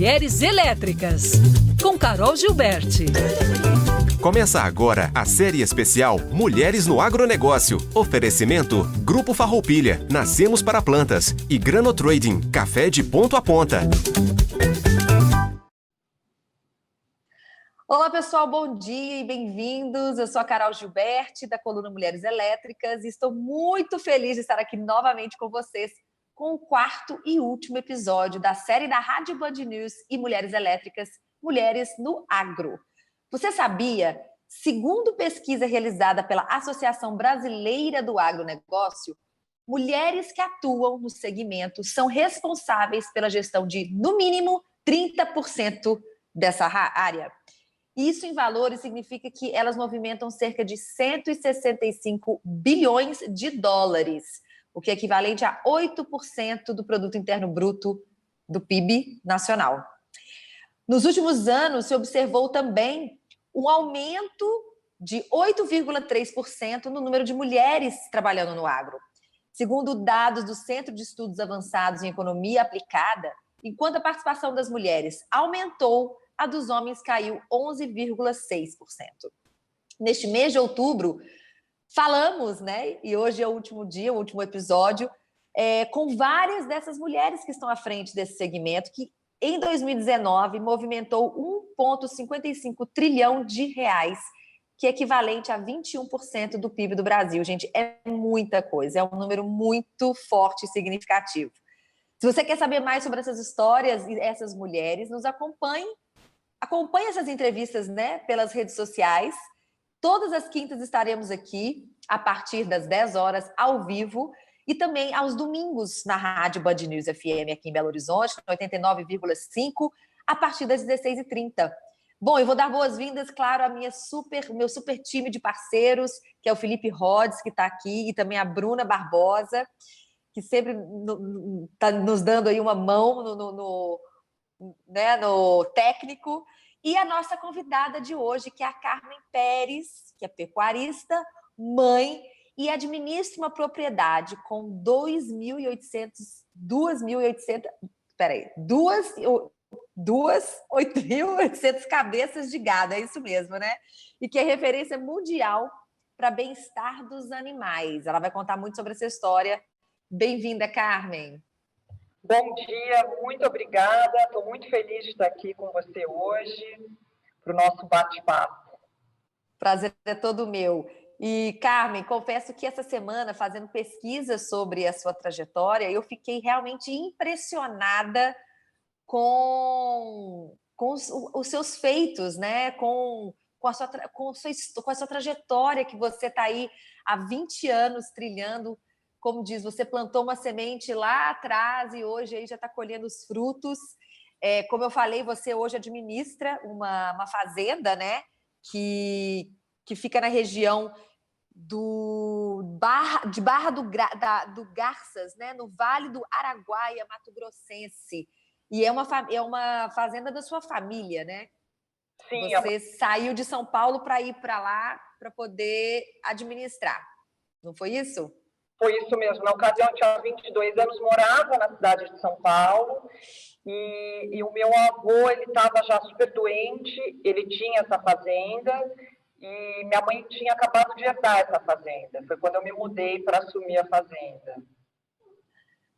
Mulheres Elétricas, com Carol Gilberti. Começa agora a série especial Mulheres no Agronegócio. Oferecimento Grupo Farroupilha, Nascemos para Plantas e Grano Trading, café de ponta a ponta. Olá pessoal, bom dia e bem-vindos. Eu sou a Carol Gilberti, da coluna Mulheres Elétricas, e estou muito feliz de estar aqui novamente com vocês com o quarto e último episódio da série da Rádio Band News e Mulheres Elétricas, Mulheres no Agro. Você sabia? Segundo pesquisa realizada pela Associação Brasileira do Agronegócio, mulheres que atuam no segmento são responsáveis pela gestão de, no mínimo, 30% dessa área. Isso, em valores, significa que elas movimentam cerca de 165 bilhões de dólares, o que é equivalente a 8% do Produto Interno Bruto do PIB nacional. Nos últimos anos, se observou também um aumento de 8,3% no número de mulheres trabalhando no agro. Segundo dados do Centro de Estudos Avançados em Economia Aplicada, enquanto a participação das mulheres aumentou, a dos homens caiu 11,6%. Neste mês de outubro, falamos, né? E hoje é o último dia, o último episódio, com várias dessas mulheres que estão à frente desse segmento, que em 2019 movimentou 1,55 trilhão de reais, que é equivalente a 21% do PIB do Brasil. Gente, é muita coisa, é um número muito forte e significativo. Se você quer saber mais sobre essas histórias e essas mulheres, nos acompanhe essas entrevistas, né, pelas redes sociais. Todas as quintas estaremos aqui, a partir das 10 horas, ao vivo, e também aos domingos na Rádio Band News FM aqui em Belo Horizonte, 89,5, a partir das 16h30. Bom, eu vou dar boas-vindas, claro, ao meu super time de parceiros, que é o Felipe Rhodes, que está aqui, e também a Bruna Barbosa, que sempre está nos dando aí uma mão no técnico, e a nossa convidada de hoje, que é a Carmen Pérez, que é pecuarista, mãe, e administra uma propriedade com 2.800 cabeças de gado, é isso mesmo, né? E que é referência mundial para bem-estar dos animais. Ela vai contar muito sobre essa história. Bem-vinda, Carmen. Bom dia, muito obrigada. Estou muito feliz de estar aqui com você hoje para o nosso bate-papo. Prazer é todo meu. E, Carmen, confesso que essa semana, fazendo pesquisa sobre a sua trajetória, eu fiquei realmente impressionada com os seus feitos, né? Com a sua trajetória, que você está aí há 20 anos trilhando. Como diz, você plantou uma semente lá atrás e hoje aí já está colhendo os frutos. Como eu falei, você hoje administra uma fazenda, né? Que fica na região de Barra do Garças, né? No Vale do Araguaia, Mato Grossense. E é uma fazenda da sua família, né? Sim. Você saiu de São Paulo para ir para lá para poder administrar. Não foi isso? Foi isso mesmo. Na ocasião, eu tinha 22 anos, morava na cidade de São Paulo, e o meu avô, ele estava já super doente, ele tinha essa fazenda, e minha mãe tinha acabado de herdar essa fazenda. Foi quando eu me mudei para assumir a fazenda.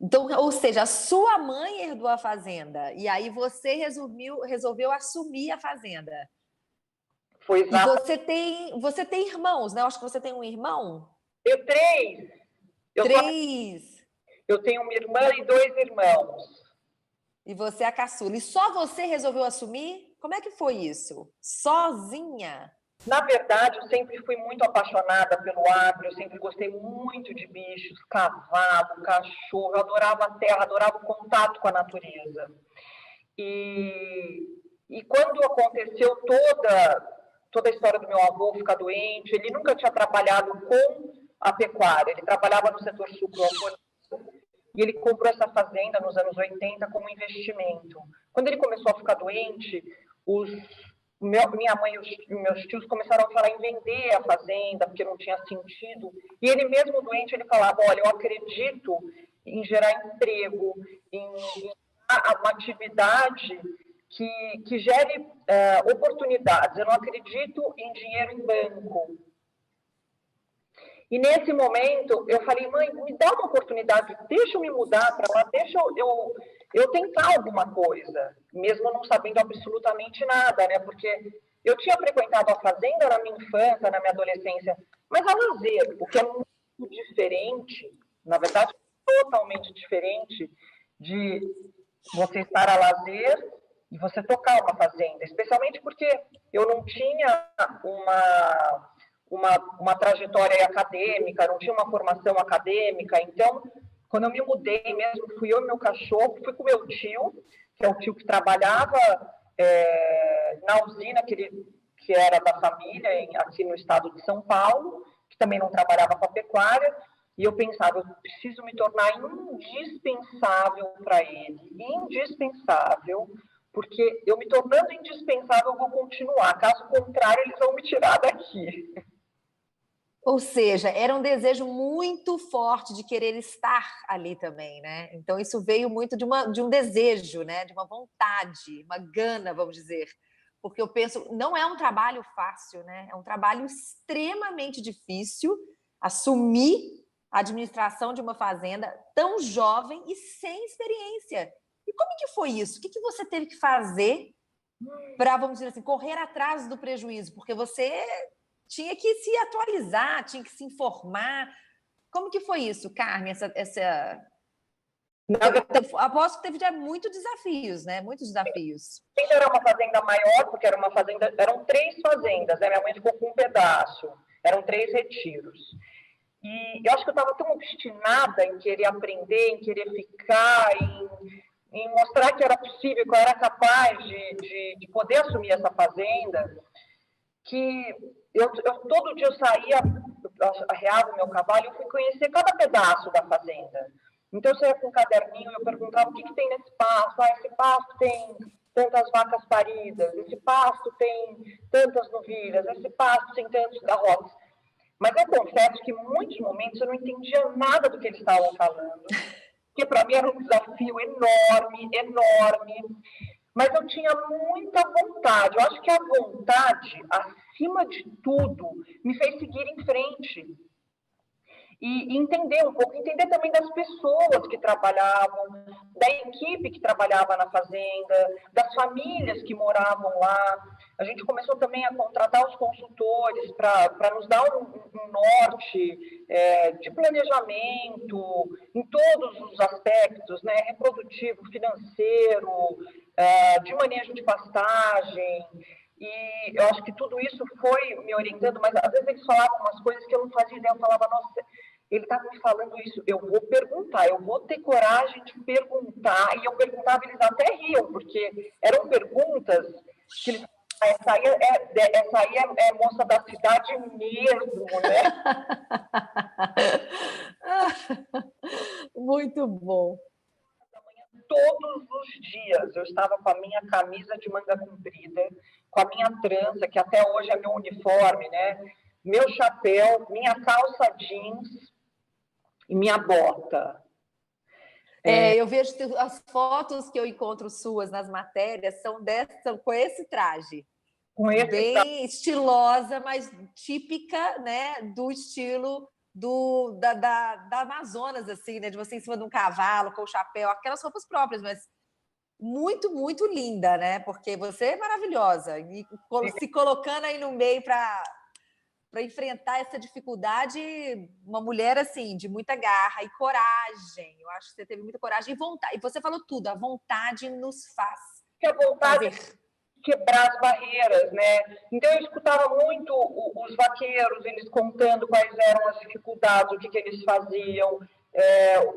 Então, ou seja, a sua mãe herdou a fazenda, e aí você resolveu assumir a fazenda. Foi exato. E você tem irmãos, né? Eu acho que você tem um irmão. Eu três. Eu tenho uma irmã e 2 irmãos. E você é a caçula. E só você resolveu assumir? Como é que foi isso? Sozinha? Na verdade, eu sempre fui muito apaixonada pelo agro, eu sempre gostei muito de bichos, cavalo, cachorro, eu adorava a terra, adorava o contato com a natureza. E quando aconteceu toda a história do meu avô ficar doente, ele nunca tinha trabalhado com a pecuária, ele trabalhava no setor sucroalcoolismo, e ele comprou essa fazenda nos anos 80 como investimento. Quando ele começou a ficar doente, minha mãe e meus tios começaram a falar em vender a fazenda, porque não tinha sentido. E ele mesmo doente, ele falava, olha, eu acredito em gerar emprego, em uma atividade que gere oportunidades. Eu não acredito em dinheiro em banco. E nesse momento, eu falei, mãe, me dá uma oportunidade, deixa eu me mudar para lá, deixa eu tentar alguma coisa, mesmo não sabendo absolutamente nada, né? Porque eu tinha frequentado a fazenda na minha infância, na minha adolescência, mas a lazer, o que é muito diferente, na verdade, totalmente diferente de você estar a lazer e você tocar uma fazenda, especialmente porque eu não tinha uma trajetória acadêmica, não tinha uma formação acadêmica, então, quando eu me mudei mesmo, fui eu e meu cachorro, fui com meu tio, que é o tio que trabalhava na usina que era da família, aqui no estado de São Paulo, que também não trabalhava com a pecuária, e eu pensava, eu preciso me tornar indispensável para ele, indispensável, porque eu me tornando indispensável, eu vou continuar, caso contrário, eles vão me tirar daqui. Ou seja, era um desejo muito forte de querer estar ali também, né? Então, isso veio muito de um desejo, né? De uma vontade, uma gana, vamos dizer. Porque eu penso, não é um trabalho fácil, né? É um trabalho extremamente difícil assumir a administração de uma fazenda tão jovem e sem experiência. E como que foi isso? O que você teve que fazer para, vamos dizer assim, correr atrás do prejuízo? Porque você tinha que se atualizar, tinha que se informar. Como que foi isso, Carmen? Aposto que teve muitos desafios, né? Muitos desafios. Era uma fazenda maior, porque era uma fazenda, eram 3 fazendas, né? Minha mãe ficou com um pedaço, eram 3 retiros. E eu acho que eu estava tão obstinada em querer aprender, em querer ficar, em mostrar que era possível, que eu era capaz de poder assumir essa fazenda, que eu todo dia eu saía, arreava o meu cavalo e eu fui conhecer cada pedaço da fazenda. Então, eu saía com um caderninho e eu perguntava o que tem nesse pasto. Esse pasto tem tantas vacas paridas, esse pasto tem tantas novilhas, esse pasto tem tantos garrotes. Mas eu confesso que em muitos momentos eu não entendia nada do que eles estavam falando, porque para mim era um desafio enorme, enorme. Mas eu tinha muita vontade. Eu acho que a vontade, acima de tudo, me fez seguir em frente. E entender um pouco, entender também das pessoas que trabalhavam, da equipe que trabalhava na fazenda, das famílias que moravam lá. A gente começou também a contratar os consultores para nos dar um norte de planejamento em todos os aspectos, né? Reprodutivo, financeiro, de manejo de pastagem. E eu acho que tudo isso foi me orientando, mas às vezes eles falavam umas coisas que eu não fazia ideia. Eu falava, nossa, ele está me falando isso, eu vou perguntar, eu vou ter coragem de perguntar. E eu perguntava, eles até riam, porque eram perguntas que eles... Essa aí é moça da cidade mesmo, né? Muito bom. Todos os dias eu estava com a minha camisa de manga comprida, com a minha trança, que até hoje é meu uniforme, né? Meu chapéu, minha calça jeans e minha bota. Eu vejo as fotos que eu encontro suas nas matérias são com esse traje. Bem estilosa, mas típica, né, do estilo da Amazonas, assim, né? De você em cima de um cavalo, com o chapéu, aquelas roupas próprias, mas muito, muito linda, né? Porque você é maravilhosa. E se colocando aí no meio para enfrentar essa dificuldade, uma mulher, assim, de muita garra e coragem. Eu acho que você teve muita coragem e vontade. E você falou tudo, a vontade nos faz a vontade fazer. Quebrar as barreiras, né? Então, eu escutava muito os vaqueiros, eles contando quais eram as dificuldades, o que eles faziam,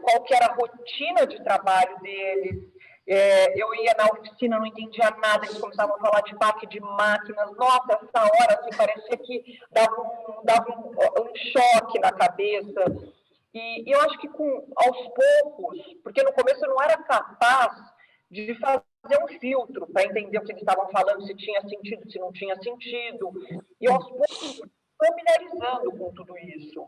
qual que era a rotina de trabalho deles. Eu ia na oficina, não entendia nada, eles começavam a falar de baque de máquinas. Nossa, essa hora, assim, parecia que dava um choque na cabeça. E eu acho que aos poucos, porque no começo eu não era capaz de fazer um filtro para entender o que eles estavam falando, se tinha sentido, se não tinha sentido. E aos poucos, familiarizando com tudo isso.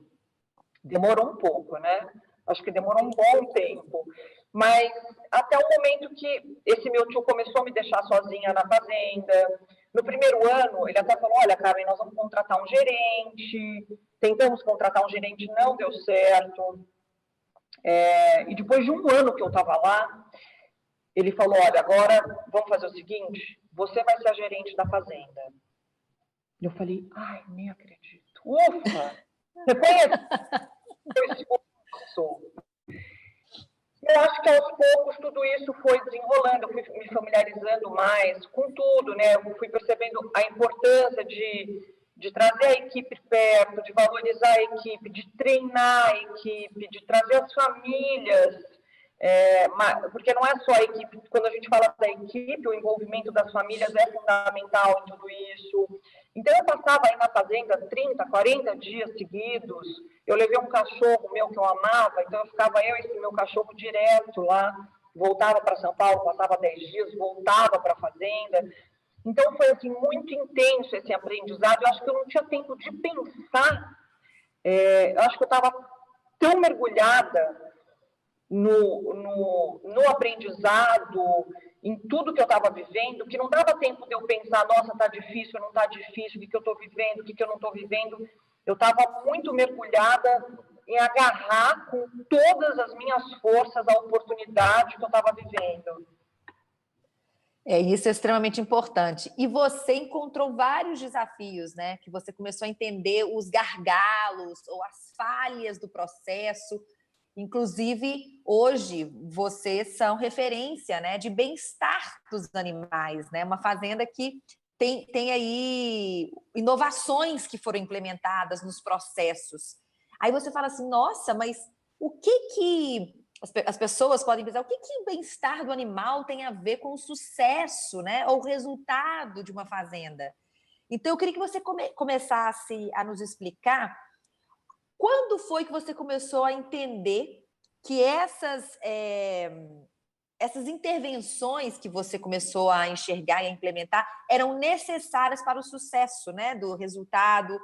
Demorou um pouco, né? Acho que demorou um bom tempo. Mas até o momento que esse meu tio começou a me deixar sozinha na fazenda. No primeiro ano, ele até falou, olha, Carmen, nós vamos contratar um gerente. Tentamos contratar um gerente, não deu certo. E depois de um ano que eu estava lá, ele falou, olha, agora vamos fazer o seguinte, você vai ser a gerente da fazenda. E eu falei, ai, nem acredito. Ufa! Depois eu acho que aos poucos tudo isso foi desenrolando, eu fui me familiarizando mais com tudo, né? Eu fui percebendo a importância de trazer a equipe perto, de valorizar a equipe, de treinar a equipe, de trazer as famílias, porque não é só a equipe, quando a gente fala da equipe, o envolvimento das famílias é fundamental em tudo isso. Então, eu passava aí na fazenda 30, 40 dias seguidos. Eu levei um cachorro meu que eu amava, então eu ficava eu e esse meu cachorro direto lá. Voltava para São Paulo, passava 10 dias, voltava para a fazenda. Então, foi assim, muito intenso esse aprendizado. Eu acho que eu não tinha tempo de pensar. Eu acho que eu estava tão mergulhada no aprendizado, em tudo que eu estava vivendo, que não dava tempo de eu pensar, nossa, está difícil, não está difícil, o que eu estou vivendo, o que eu não estou vivendo. Eu estava muito mergulhada em agarrar com todas as minhas forças a oportunidade que eu estava vivendo. Isso é extremamente importante. E você encontrou vários desafios, né? Que você começou a entender os gargalos ou as falhas do processo. Inclusive, hoje, vocês são referência, né, de bem-estar dos animais, né? Uma fazenda que tem aí inovações que foram implementadas nos processos. Aí você fala assim, nossa, mas o que as pessoas podem pensar, o que o bem-estar do animal tem a ver com o sucesso, né, ou o resultado de uma fazenda? Então, eu queria que você começasse a nos explicar quando foi que você começou a entender que essas intervenções que você começou a enxergar e a implementar eram necessárias para o sucesso, né, do resultado,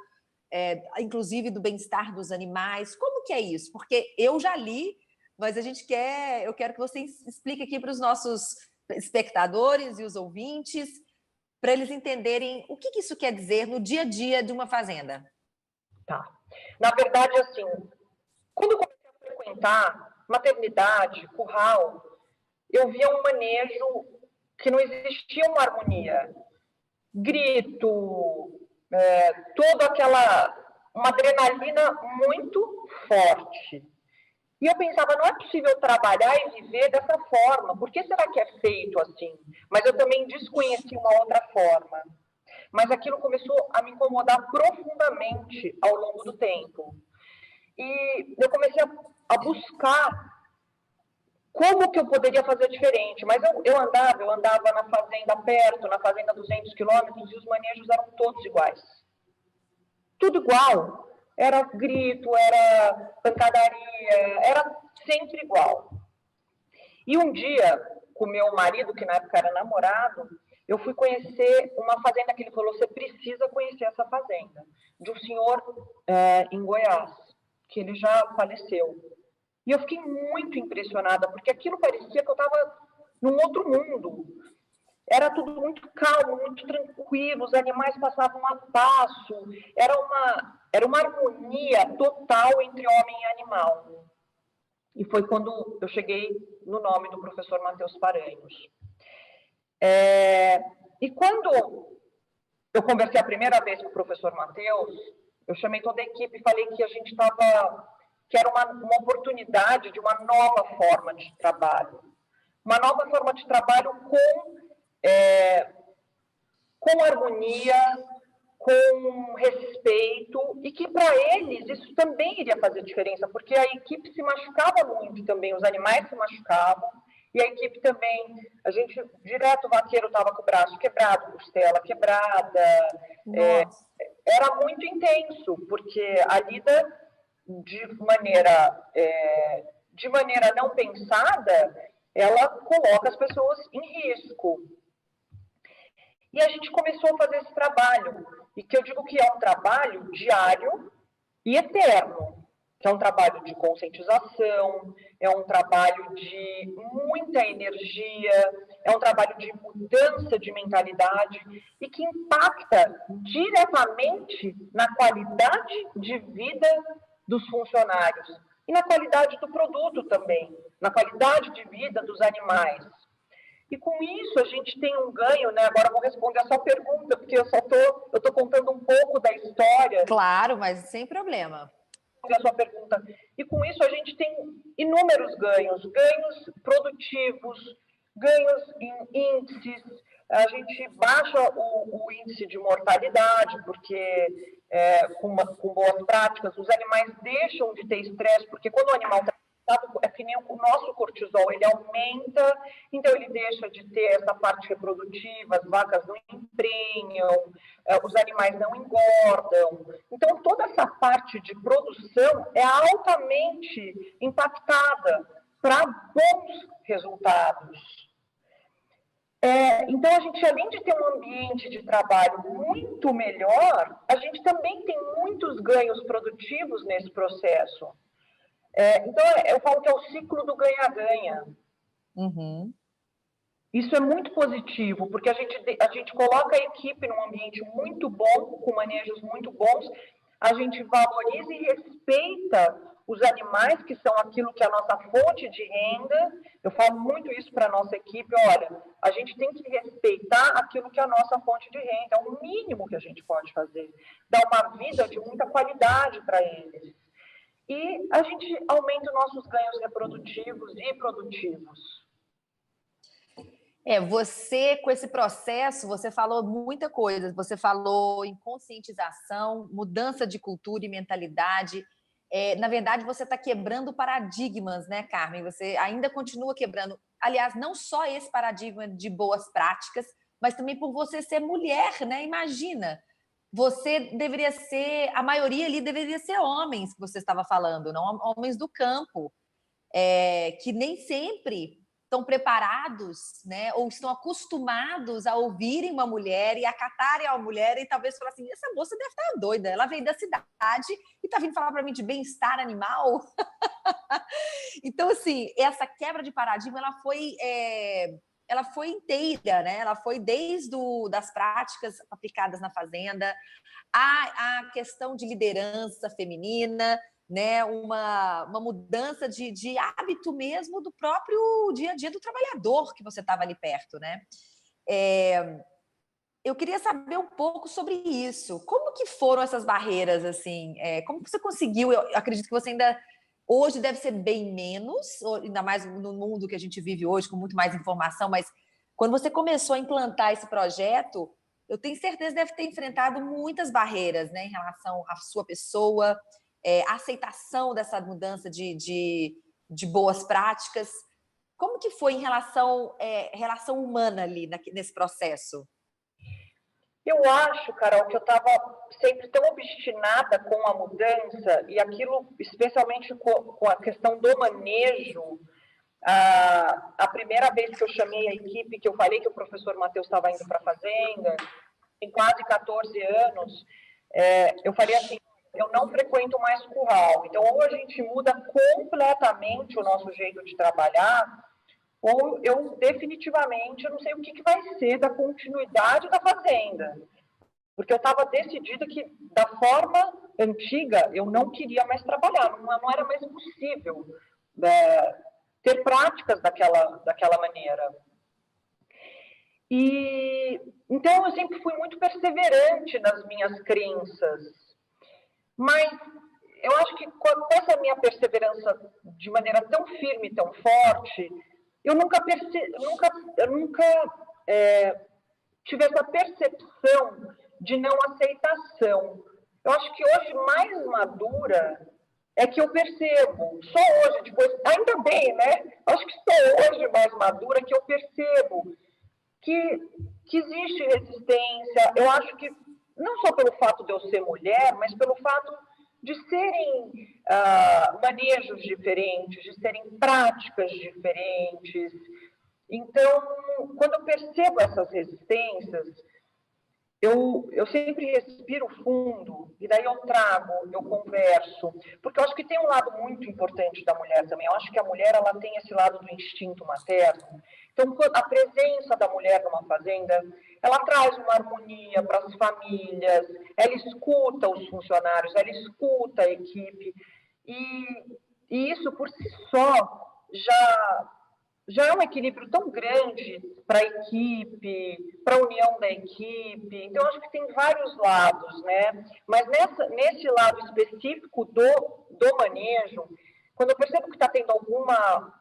inclusive do bem-estar dos animais? Como que é isso? Porque eu já li, mas eu quero que você explique aqui para os nossos espectadores e os ouvintes, para eles entenderem o que isso quer dizer no dia a dia de uma fazenda. Tá. Na verdade, assim, quando eu comecei a frequentar maternidade, curral, eu via um manejo que não existia uma harmonia. Grito, uma adrenalina muito forte. E eu pensava, não é possível trabalhar e viver dessa forma. Por que será que é feito assim? Mas eu também desconheci uma outra forma. Mas aquilo começou a me incomodar profundamente ao longo do tempo. E eu comecei a buscar como que eu poderia fazer diferente. Mas eu andava na fazenda perto, na fazenda a 200 quilômetros, e os manejos eram todos iguais. Tudo igual. Era grito, era pancadaria, era sempre igual. E um dia, com meu marido, que na época era namorado, eu fui conhecer uma fazenda que ele falou, você precisa conhecer essa fazenda, de um senhor em Goiás, que ele já faleceu. E eu fiquei muito impressionada, porque aquilo parecia que eu estava num outro mundo. Era tudo muito calmo, muito tranquilo, os animais passavam a passo, era uma harmonia total entre homem e animal. E foi quando eu cheguei no nome do professor Matheus Paranhos. E quando eu conversei a primeira vez com o professor Matheus, eu chamei toda a equipe e falei que que era uma oportunidade de uma nova forma de trabalho. Uma nova forma de trabalho com harmonia, com respeito, e que para eles isso também iria fazer diferença, porque a equipe se machucava muito também, os animais se machucavam, e a equipe também, a gente, direto o vaqueiro estava com o braço quebrado, costela quebrada, era muito intenso, porque a lida de maneira não pensada, ela coloca as pessoas em risco. E a gente começou a fazer esse trabalho, e que eu digo que é um trabalho diário e eterno. que é um trabalho de conscientização, é um trabalho de muita energia, é um trabalho de mudança de mentalidade e que impacta diretamente na qualidade de vida dos funcionários e na qualidade do produto também, na qualidade de vida dos animais. E com isso a gente tem um ganho, né? Agora eu vou responder a sua pergunta, porque eu estou contando um pouco da história. Claro, mas sem problema. A sua pergunta. E com isso a gente tem inúmeros ganhos, ganhos produtivos, ganhos em índices, a gente baixa o índice de mortalidade, porque com boas práticas, os animais deixam de ter estresse, porque quando o animal está é que nem o nosso cortisol, ele aumenta, então ele deixa de ter essa parte reprodutiva, as vacas não emprenham, os animais não engordam. Então, toda essa parte de produção é altamente impactada para bons resultados. Então, a gente, além de ter um ambiente de trabalho muito melhor, a gente também tem muitos ganhos produtivos nesse processo. Então, eu falo que é o ciclo do ganha-ganha. Uhum. Isso é muito positivo, porque a gente coloca a equipe num ambiente muito bom, com manejos muito bons, a gente valoriza e respeita os animais, que são aquilo que é a nossa fonte de renda. Eu falo muito isso para a nossa equipe, olha, a gente tem que respeitar aquilo que é a nossa fonte de renda, é o mínimo que a gente pode fazer, dar uma vida de muita qualidade para eles. E a gente aumenta os nossos ganhos reprodutivos e produtivos. Você, com esse processo, você falou muita coisa. Você falou em conscientização, mudança de cultura e mentalidade. Na verdade, você está quebrando paradigmas, né, Carmen? Você ainda continua quebrando. Aliás, não só esse paradigma de boas práticas, mas também por você ser mulher, né? Imagina. Você deveria ser, a maioria ali deveria ser homens, que você estava falando, não homens do campo, que nem sempre estão preparados, né, ou estão acostumados a ouvirem uma mulher e acatarem a mulher e talvez falar assim, essa moça deve estar doida, ela veio da cidade e está vindo falar para mim de bem-estar animal. Então, assim, essa quebra de paradigma, ela foi inteira, né? Ela foi desde das práticas aplicadas na fazenda, a questão de liderança feminina, né? Uma mudança de hábito mesmo do próprio dia a dia do trabalhador que você estava ali perto, né? Eu queria saber um pouco sobre isso. Como que foram essas barreiras, assim? Como você conseguiu? Eu acredito que você ainda... Hoje deve ser bem menos, ainda mais no mundo que a gente vive hoje, com muito mais informação, mas quando você começou a implantar esse projeto, eu tenho certeza que deve ter enfrentado muitas barreiras, né, em relação à sua pessoa, a aceitação dessa mudança de boas práticas. Como que foi em relação humana ali nesse processo? Eu acho, Carol, que eu estava sempre tão obstinada com a mudança e aquilo, especialmente com a questão do manejo. A primeira vez que eu chamei a equipe, que eu falei que o professor Matheus estava indo para a fazenda, tem quase 14 anos, eu falei assim, eu não frequento mais curral. Então, ou a gente muda completamente o nosso jeito de trabalhar, ou eu definitivamente eu não sei o que vai ser da continuidade da fazenda. Porque eu estava decidida que, da forma antiga, eu não queria mais trabalhar, não era mais possível ter práticas daquela maneira. E então eu sempre fui muito perseverante nas minhas crenças. Mas eu acho que com essa minha perseverança de maneira tão firme, tão forte, eu nunca tive essa percepção de não aceitação. Eu acho que hoje, mais madura, é que eu percebo. Só hoje, depois, ainda bem, né? Acho que só hoje, mais madura, que eu percebo que existe resistência. Eu acho que, não só pelo fato de eu ser mulher, mas pelo fato de serem manejos diferentes, de serem práticas diferentes. Então, quando eu percebo essas resistências, eu sempre respiro fundo, e daí eu trago, eu converso, porque eu acho que tem um lado muito importante da mulher também. Eu acho que a mulher, ela tem esse lado do instinto materno. Então, a presença da mulher numa fazenda, ela traz uma harmonia para as famílias, ela escuta os funcionários, ela escuta a equipe, e isso por si só já é um equilíbrio tão grande para a equipe, para a união da equipe. Então, acho que tem vários lados, né? Mas nesse lado específico do manejo, quando eu percebo que está tendo alguma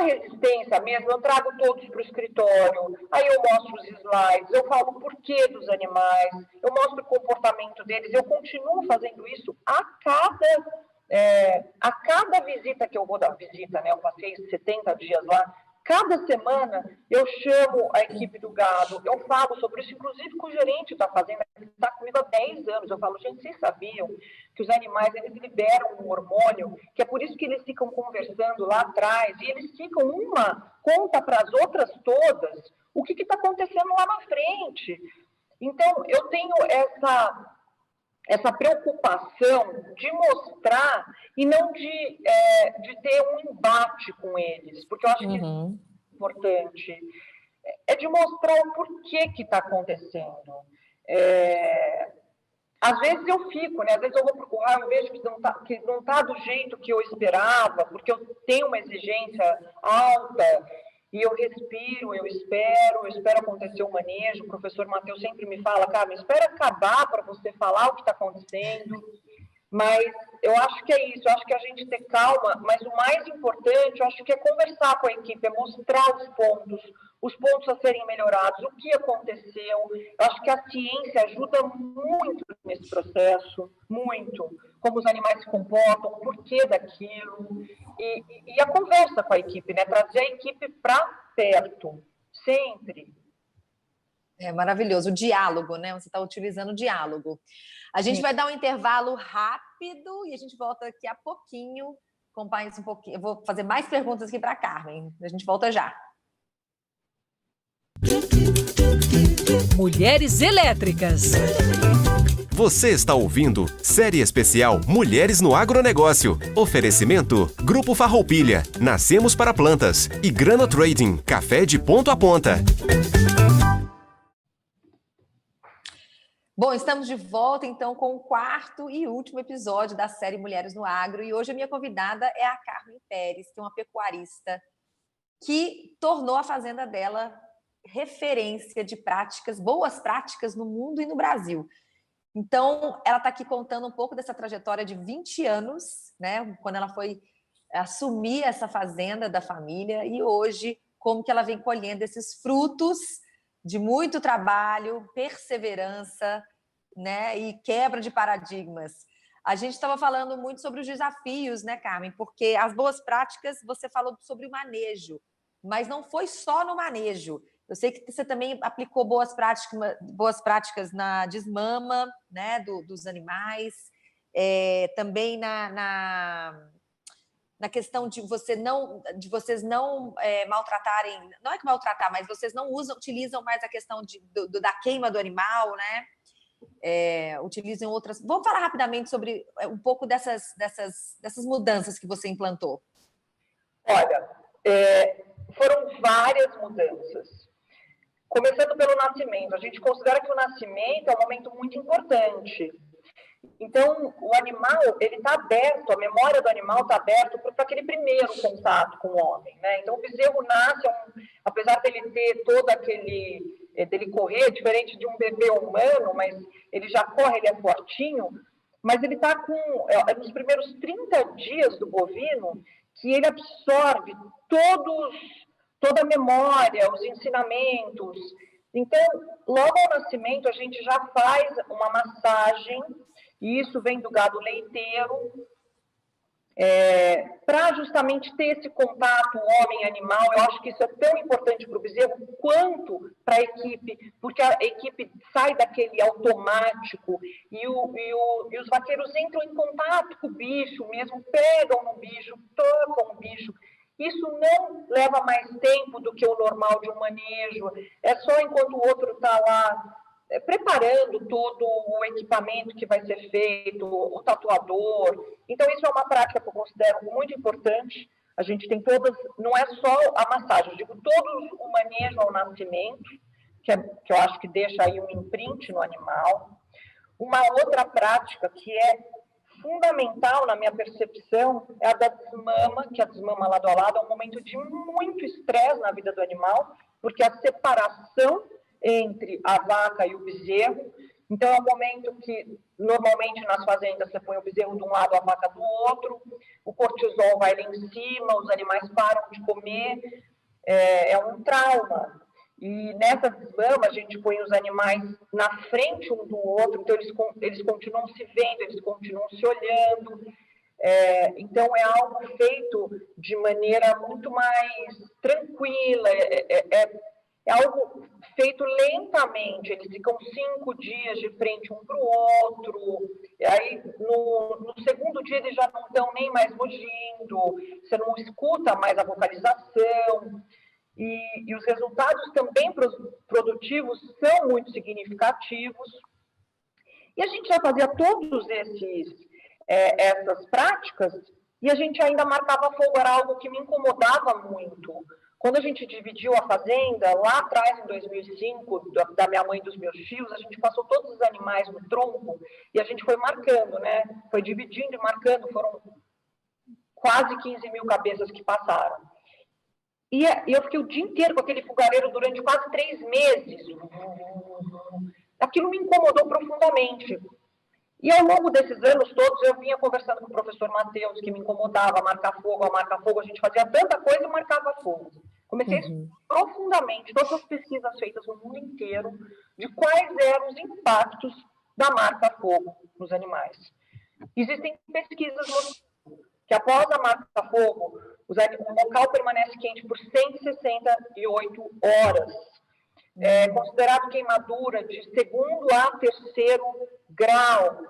resistência mesmo, eu trago todos para o escritório, aí eu mostro os slides, eu falo o porquê dos animais, eu mostro o comportamento deles, eu continuo fazendo isso a cada visita que eu vou dar visita, né? Eu passei 70 dias lá. Cada semana eu chamo a equipe do gado, eu falo sobre isso, inclusive com o gerente da fazenda, que está comigo há 10 anos. Eu falo, gente, vocês sabiam que os animais, eles liberam um hormônio, que é por isso que eles ficam conversando lá atrás, e eles ficam, uma conta para as outras todas, o que está acontecendo lá na frente. Então, eu tenho essa preocupação de mostrar e não de ter um embate com eles, porque eu acho que isso é importante, é de mostrar o porquê que está acontecendo. Às vezes eu fico, né? Às vezes eu vou procurar, eu vejo que não tá do jeito que eu esperava, porque eu tenho uma exigência alta, e eu respiro, eu espero acontecer o manejo. O professor Matheus sempre me fala, Carmen, espera acabar para você falar o que está acontecendo. Mas eu acho que é isso, eu acho que a gente ter calma, mas o mais importante, eu acho que é conversar com a equipe, é mostrar os pontos a serem melhorados, o que aconteceu. Eu acho que a ciência ajuda muito nesse processo, muito. Como os animais se comportam, o porquê daquilo. E a conversa com a equipe, né? Trazer a equipe para perto, sempre. É maravilhoso, o diálogo, né? Você está utilizando o diálogo. A gente vai dar um intervalo rápido e a gente volta daqui a pouquinho com mais um pouquinho. Eu vou fazer mais perguntas aqui para a Carmen. A gente volta já. Mulheres Elétricas. Você está ouvindo série especial Mulheres no Agronegócio. Oferecimento Grupo Farroupilha, Nascemos para Plantas e Grano Trading, café de ponta a ponta. Bom, estamos de volta, então, com o quarto e último episódio da série Mulheres no Agro. E hoje a minha convidada é a Carmen Pérez, que é uma pecuarista que tornou a fazenda dela referência de práticas, boas práticas no mundo e no Brasil. Então, ela está aqui contando um pouco dessa trajetória de 20 anos, né? Quando ela foi assumir essa fazenda da família, e hoje, como que ela vem colhendo esses frutos de muito trabalho, perseverança, né, e quebra de paradigmas. A gente estava falando muito sobre os desafios, né, Carmen? Porque as boas práticas, você falou sobre o manejo, mas não foi só no manejo. Eu sei que você também aplicou boas práticas na desmama, né, dos animais, também na questão de vocês não maltratarem, não é que maltratar, mas vocês não utilizam mais a questão da queima do animal, né? Utilizam outras. Vamos falar rapidamente sobre um pouco dessas mudanças que você implantou. Olha, foram várias mudanças. Começando pelo nascimento, a gente considera que o nascimento é um momento muito importante. Então, o animal, ele está aberto, a memória do animal está aberta para aquele primeiro contato com o homem, né? Então, o bezerro nasce, apesar dele ter todo dele correr, diferente de um bebê humano, mas ele já corre, ele é fortinho, mas ele está nos primeiros 30 dias do bovino, que ele absorve toda a memória, os ensinamentos. Então, logo ao nascimento, a gente já faz uma massagem, e isso vem do gado leiteiro, para justamente ter esse contato homem-animal. Eu acho que isso é tão importante para o bezerro quanto para a equipe, porque a equipe sai daquele automático e os vaqueiros entram em contato com o bicho mesmo, pegam no bicho, tocam o bicho. Isso não leva mais tempo do que o normal de um manejo, é só enquanto o outro está lá preparando todo o equipamento que vai ser feito, o tatuador. Então, isso é uma prática que eu considero muito importante. A gente tem todas, não é só a massagem, eu digo todo o manejo ao nascimento, que eu acho que deixa aí um imprint no animal. Uma outra prática que é fundamental na minha percepção é a da desmama, que a desmama lado a lado é um momento de muito estresse na vida do animal, porque a separação entre a vaca e o bezerro, então é um momento que normalmente nas fazendas você põe o bezerro de um lado, a vaca do outro, o cortisol vai lá em cima, os animais param de comer, é um trauma. E nessa desmama a gente põe os animais na frente um do outro, então eles continuam se vendo, eles continuam se olhando. Então é algo feito de maneira muito mais tranquila, é algo feito lentamente, eles ficam 5 dias de frente um para o outro, aí no segundo dia eles já não estão nem mais mugindo, você não escuta mais a vocalização, e os resultados também produtivos são muito significativos. E a gente já fazia todos essas práticas e a gente ainda marcava fogo, era algo que me incomodava muito. Quando a gente dividiu a fazenda, lá atrás, em 2005, da minha mãe e dos meus tios, a gente passou todos os animais no tronco e a gente foi marcando, né? Foi dividindo e marcando, foram quase 15 mil cabeças que passaram. E eu fiquei o dia inteiro com aquele fogareiro durante quase 3 meses. Aquilo me incomodou profundamente. E ao longo desses anos todos, eu vinha conversando com o professor Matheus, que me incomodava a marcar fogo. A gente fazia tanta coisa e marcava fogo. Comecei a estudar profundamente todas as pesquisas feitas no mundo inteiro de quais eram os impactos da marca-fogo nos animais. Existem pesquisas que após a marca-fogo, o local permanece quente por 168 horas. É considerado queimadura de 2º a 3º grau.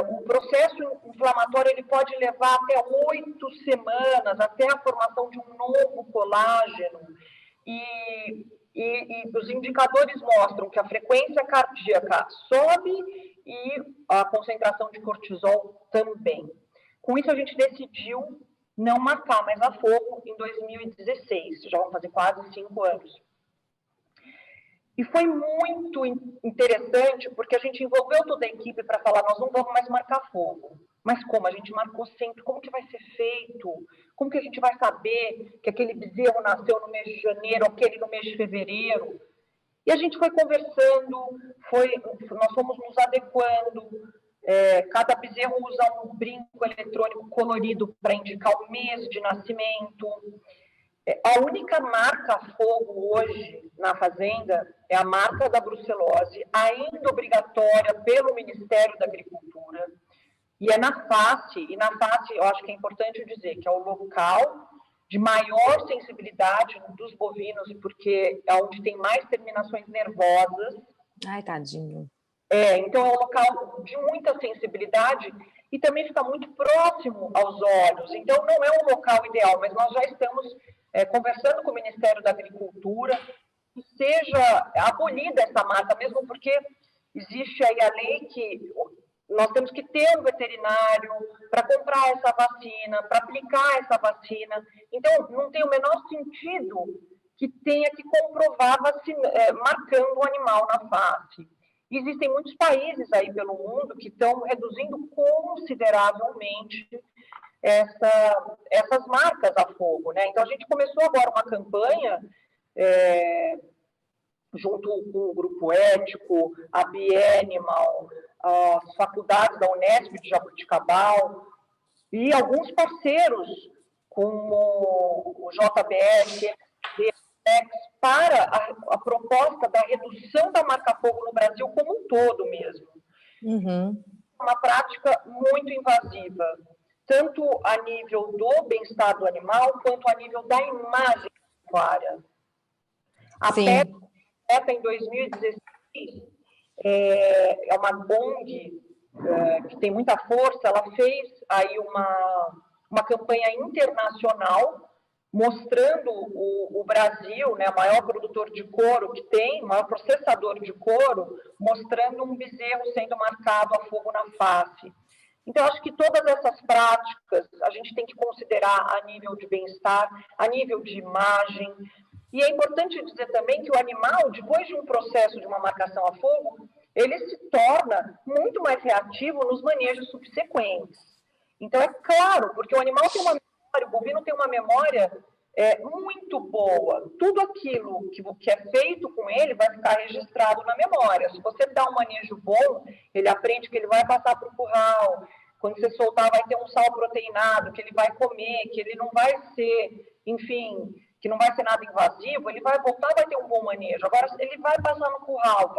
O processo inflamatório ele pode levar até 8 semanas, até a formação de um novo colágeno. E os indicadores mostram que a frequência cardíaca sobe e a concentração de cortisol também. Com isso, a gente decidiu não marcar mais a fogo em 2016. Já vão fazer quase 5 anos. E foi muito interessante, porque a gente envolveu toda a equipe para falar, nós não vamos mais marcar fogo. Mas como? A gente marcou sempre. Como que vai ser feito? Como que a gente vai saber que aquele bezerro nasceu no mês de janeiro, aquele no mês de fevereiro? E a gente foi conversando, nós fomos nos adequando. Cada bezerro usa um brinco eletrônico colorido para indicar o mês de nascimento. A única marca fogo hoje na fazenda é a marca da brucelose, ainda obrigatória pelo Ministério da Agricultura, e é na face, eu acho que é importante dizer que é o local de maior sensibilidade dos bovinos, porque é onde tem mais terminações nervosas. Ai, tadinho. Então é um local de muita sensibilidade e também fica muito próximo aos olhos. Então não é um local ideal, mas nós já estamos conversando com o Ministério da Agricultura que seja abolida essa marca, mesmo porque existe aí a lei que nós temos que ter um veterinário para comprar essa vacina, para aplicar essa vacina. Então não tem o menor sentido que tenha que comprovar marcando o animal na face. Existem muitos países aí pelo mundo que estão reduzindo consideravelmente essas marcas a fogo, né? Então, a gente começou agora uma campanha junto com o Grupo Ético, a Bianimal, as faculdades da Unesp de Jabuticabal e alguns parceiros como o JBS, para a proposta da redução da marca-fogo no Brasil como um todo mesmo. Uma prática muito invasiva, tanto a nível do bem-estar do animal, quanto a nível da imagem pecuária. A PETA, em 2016, é uma ONG que tem muita força, ela fez aí uma campanha internacional mostrando o Brasil, né, o maior produtor de couro que tem, o maior processador de couro, mostrando um bezerro sendo marcado a fogo na face. Então, acho que todas essas práticas a gente tem que considerar a nível de bem-estar, a nível de imagem. E é importante dizer também que o animal, depois de um processo de uma marcação a fogo, ele se torna muito mais reativo nos manejos subsequentes. Então, é claro, porque o animal tem uma memória, o bovino tem uma memória muito boa. Tudo aquilo que é feito com ele vai ficar registrado na memória. Se você dá um manejo bom, ele aprende que ele vai passar para o curral. Quando você soltar, vai ter um sal proteinado, que ele vai comer, que ele não vai ser, enfim, que não vai ser nada invasivo, ele vai voltar, vai ter um bom manejo. Agora, ele vai passar no curral,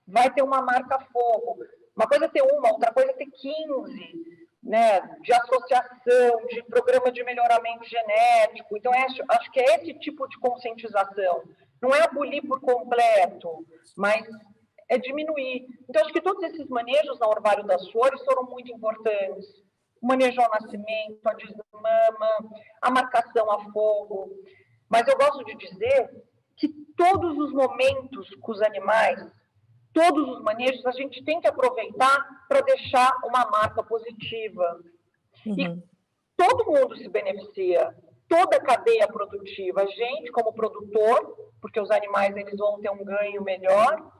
vai ter uma marca fogo. Uma coisa é ter uma, outra coisa é ter 15, né, de associação, de programa de melhoramento genético. Então, acho que é esse tipo de conscientização. Não é abolir por completo, mas é diminuir. Então, acho que todos esses manejos na Orvalho das Flores foram muito importantes. O manejo ao nascimento, a desmama, a marcação a fogo. Mas eu gosto de dizer que todos os momentos com os animais, todos os manejos, a gente tem que aproveitar para deixar uma marca positiva. Uhum. E todo mundo se beneficia, toda a cadeia produtiva. A gente, como produtor, porque os animais eles vão ter um ganho melhor,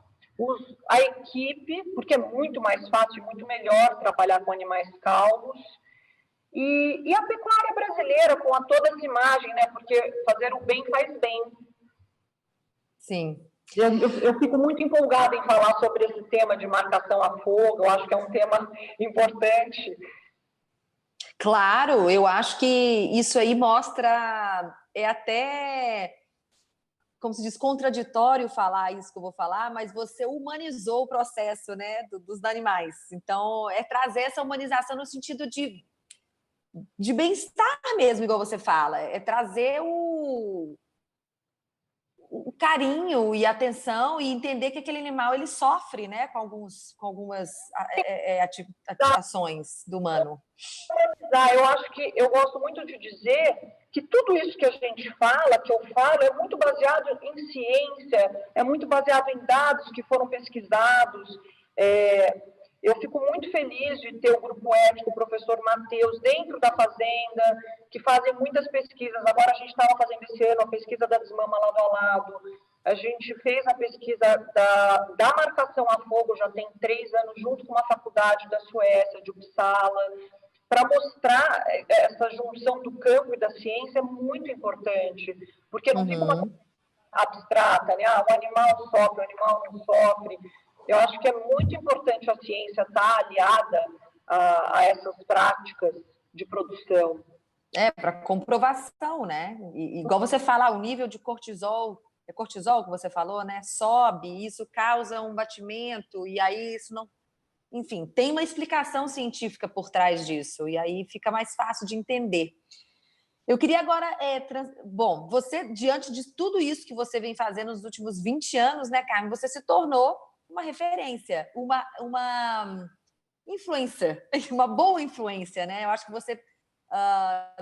a equipe, porque é muito mais fácil e muito melhor trabalhar com animais calmos, e a pecuária brasileira, com toda essa imagem, né? Porque fazer o bem faz bem. Sim. Eu fico muito empolgada em falar sobre esse tema de marcação a fogo, eu acho que é um tema importante. Claro, eu acho que isso aí mostra, é até, como se diz, contraditório falar isso que eu vou falar, mas você humanizou o processo, né, dos animais. Então, é trazer essa humanização no sentido de bem-estar mesmo, igual você fala, é trazer o carinho e atenção e entender que aquele animal ele sofre, né, com algumas ações do humano. Eu acho que eu gosto muito de dizer que tudo isso que a gente fala, que eu falo, é muito baseado em ciência, é muito baseado em dados que foram pesquisados. Eu fico muito feliz de ter o grupo ético, o professor Matheus, dentro da fazenda, que fazem muitas pesquisas. Agora a gente estava fazendo esse ano a pesquisa da desmama lado a lado. A gente fez a pesquisa da marcação a fogo, já tem 3 anos, junto com uma faculdade da Suécia, de Uppsala, para mostrar essa junção do campo e da ciência é muito importante, porque não fica uma coisa abstrata, né? O animal sofre, o animal não sofre. Eu acho que é muito importante a ciência estar aliada a essas práticas de produção. Para comprovação, né? Igual você fala, o nível de cortisol, é cortisol que você falou, né? Sobe, isso causa um batimento, e aí isso não... Enfim, tem uma explicação científica por trás disso, e aí fica mais fácil de entender. Eu queria agora... Bom, você, diante de tudo isso que você vem fazendo nos últimos 20 anos, né, Carmen? Você se tornou uma referência, uma influencer, uma boa influência, né? Eu acho que você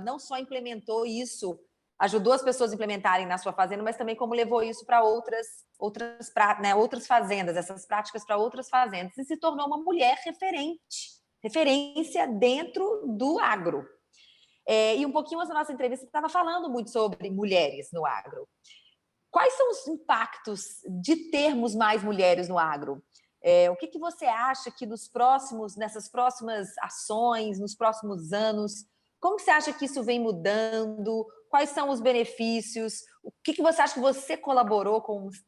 não só implementou isso, ajudou as pessoas a implementarem na sua fazenda, mas também como levou isso para outras fazendas, essas práticas para outras fazendas, e se tornou uma mulher referência dentro do agro. E um pouquinho antes da nossa entrevista, você estava falando muito sobre mulheres no agro. Quais são os impactos de termos mais mulheres no agro? O que você acha que nessas próximas ações, nos próximos anos, como que você acha que isso vem mudando? Quais são os benefícios? O que você acha que você colaborou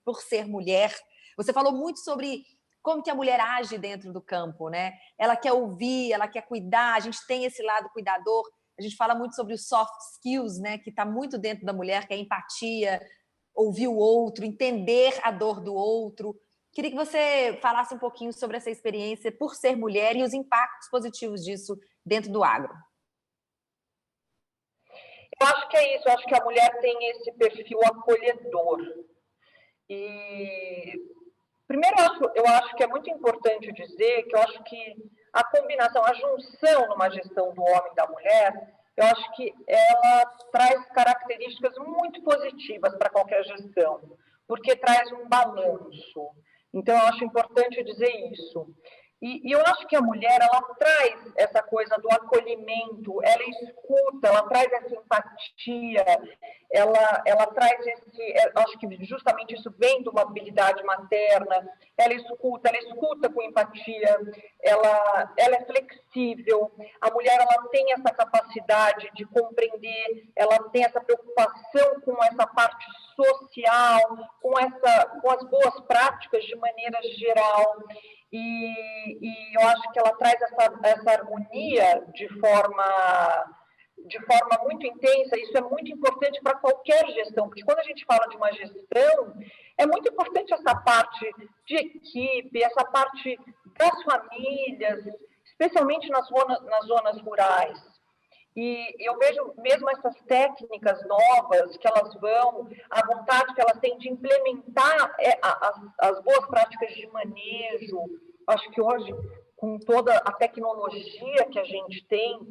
por ser mulher? Você falou muito sobre como que a mulher age dentro do campo, né? Ela quer ouvir, ela quer cuidar, a gente tem esse lado cuidador, a gente fala muito sobre os soft skills, né? Que está muito dentro da mulher, que é a empatia, ouvir o outro, entender a dor do outro. Queria que você falasse um pouquinho sobre essa experiência por ser mulher e os impactos positivos disso dentro do agro. Eu acho que é isso, eu acho que a mulher tem esse perfil acolhedor. E primeiro eu acho que é muito importante dizer que eu acho que a combinação, a junção numa gestão do homem e da mulher eu acho que ela traz características muito positivas para qualquer gestão, porque traz um balanço. Então, eu acho importante dizer isso. E eu acho que a mulher, ela traz essa coisa do acolhimento, ela escuta, ela traz essa empatia, ela traz acho que justamente isso vem de uma habilidade materna, ela escuta com empatia, ela é flexível, a mulher, ela tem essa capacidade de compreender, ela tem essa preocupação com essa parte social, com as boas práticas de maneira geral. E eu acho que ela traz essa harmonia de forma muito intensa. Isso é muito importante para qualquer gestão, porque quando a gente fala de uma gestão, é muito importante essa parte de equipe, essa parte das famílias, especialmente nas zonas rurais. E eu vejo mesmo essas técnicas novas que elas vão, a vontade que elas têm de implementar as boas práticas de manejo. Acho que hoje, com toda a tecnologia que a gente tem,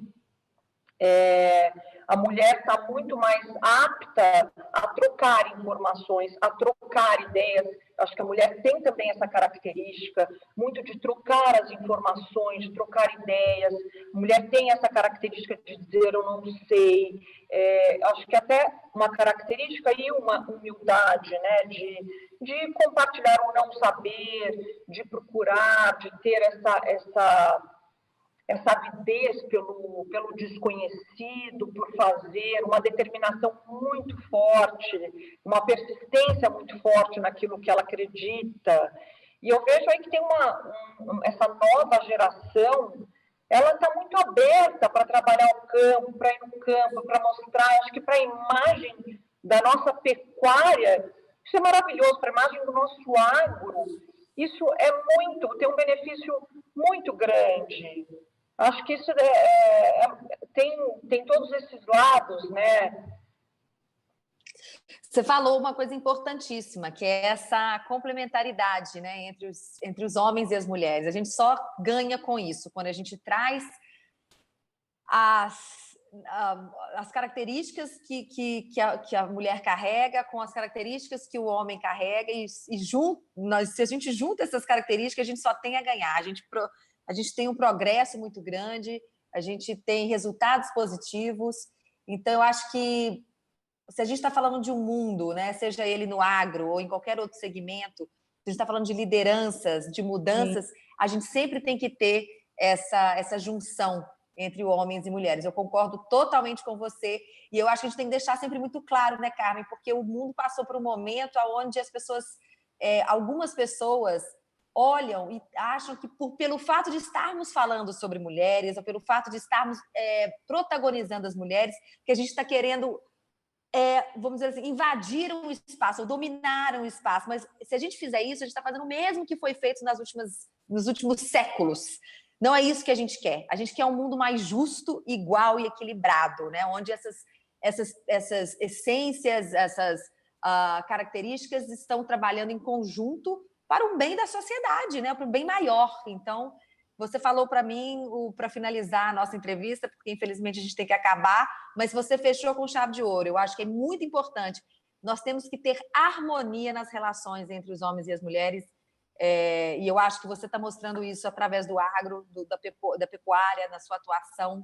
a mulher está muito mais apta a trocar informações, a trocar ideias. Acho que a mulher tem também essa característica muito de trocar as informações, de trocar ideias. A mulher tem essa característica de dizer eu não sei. Acho que até uma característica e uma humildade, né? De compartilhar o não saber, de procurar, de ter essa avidez pelo desconhecido, por fazer, uma determinação muito forte, uma persistência muito forte naquilo que ela acredita. E eu vejo aí que tem essa nova geração, ela está muito aberta para trabalhar o campo, para ir no campo, para mostrar, acho que para a imagem da nossa pecuária, isso é maravilhoso, para a imagem do nosso agro, isso tem um benefício muito grande. Acho que isso tem todos esses lados, né? Você falou uma coisa importantíssima, que é essa complementaridade, né, entre os homens e as mulheres. A gente só ganha com isso, quando a gente traz as características que a mulher carrega com as características que o homem carrega, se a gente junta essas características, a gente só tem a ganhar. A gente tem um progresso muito grande, a gente tem resultados positivos. Então, eu acho que se a gente está falando de um mundo, né, seja ele no agro ou em qualquer outro segmento, se a gente está falando de lideranças, de mudanças, a gente sempre tem que ter essa junção entre homens e mulheres. Eu concordo totalmente com você e eu acho que a gente tem que deixar sempre muito claro, né, Carmen, porque o mundo passou por um momento onde algumas pessoas olham e acham que pelo fato de estarmos falando sobre mulheres ou pelo fato de estarmos protagonizando as mulheres, que a gente está querendo, vamos dizer assim, invadir um espaço ou dominar um espaço. Mas se a gente fizer isso, a gente está fazendo o mesmo que foi feito nos últimos séculos. Não é isso que a gente quer. A gente quer um mundo mais justo, igual e equilibrado, né? Onde essas essências, essas características estão trabalhando em conjunto para o bem da sociedade, né? Para o bem maior. Então, você falou para mim, para finalizar a nossa entrevista, porque infelizmente a gente tem que acabar, mas você fechou com chave de ouro. Eu acho que é muito importante. Nós temos que ter harmonia nas relações entre os homens e as mulheres, e eu acho que você está mostrando isso através do agro, da pecuária, na sua atuação.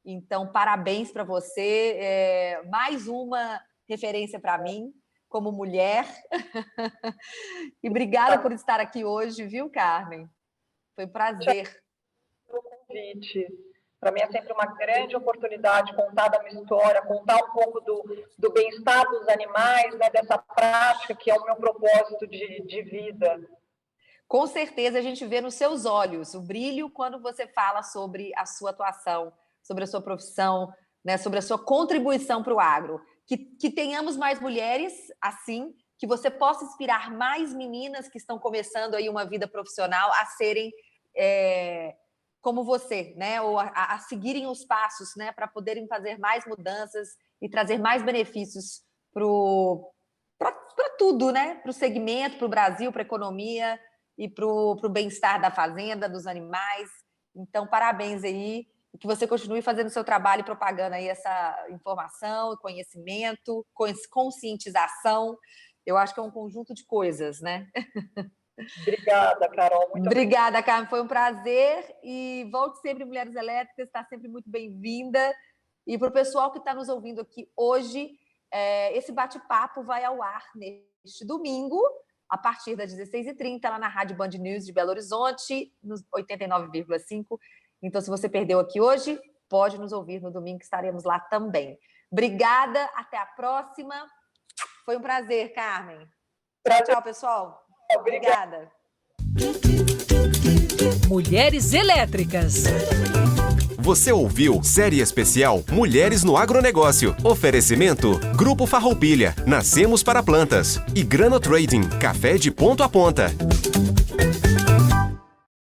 Então, parabéns para você. Mais uma referência para mim, como mulher. E obrigada por estar aqui hoje, viu, Carmen? Foi um prazer. O convite. Para mim é sempre uma grande oportunidade contar da minha história, contar um pouco do bem-estar dos animais, né, dessa prática que é o meu propósito de vida. Com certeza a gente vê nos seus olhos o brilho quando você fala sobre a sua atuação, sobre a sua profissão, né, sobre a sua contribuição para o agro. Que tenhamos mais mulheres assim, que você possa inspirar mais meninas que estão começando aí uma vida profissional a serem como você, né? Ou a seguirem os passos, né? Para poderem fazer mais mudanças e trazer mais benefícios para tudo, né? Para o segmento, para o Brasil, para a economia e para o bem-estar da fazenda, dos animais. Então, parabéns aí. e que você continue fazendo o seu trabalho e propagando aí essa informação, conhecimento, conscientização. Eu acho que é um conjunto de coisas, né? Obrigada, Carol. Obrigada, Carmen. Foi um prazer. E volte sempre, Mulheres Elétricas, está sempre muito bem-vinda. E para o pessoal que está nos ouvindo aqui hoje, esse bate-papo vai ao ar neste domingo, a partir das 16h30, lá na Rádio Band News de Belo Horizonte, nos 89,5. Então, se você perdeu aqui hoje, pode nos ouvir no domingo, que estaremos lá também. Obrigada, até a próxima. Foi um prazer, Carmen. Tchau, pessoal. Obrigada. Mulheres Elétricas. Você ouviu série especial Mulheres no Agronegócio. Oferecimento Grupo Farroupilha, Nascemos para Plantas e Grano Trading, café de ponta a ponta.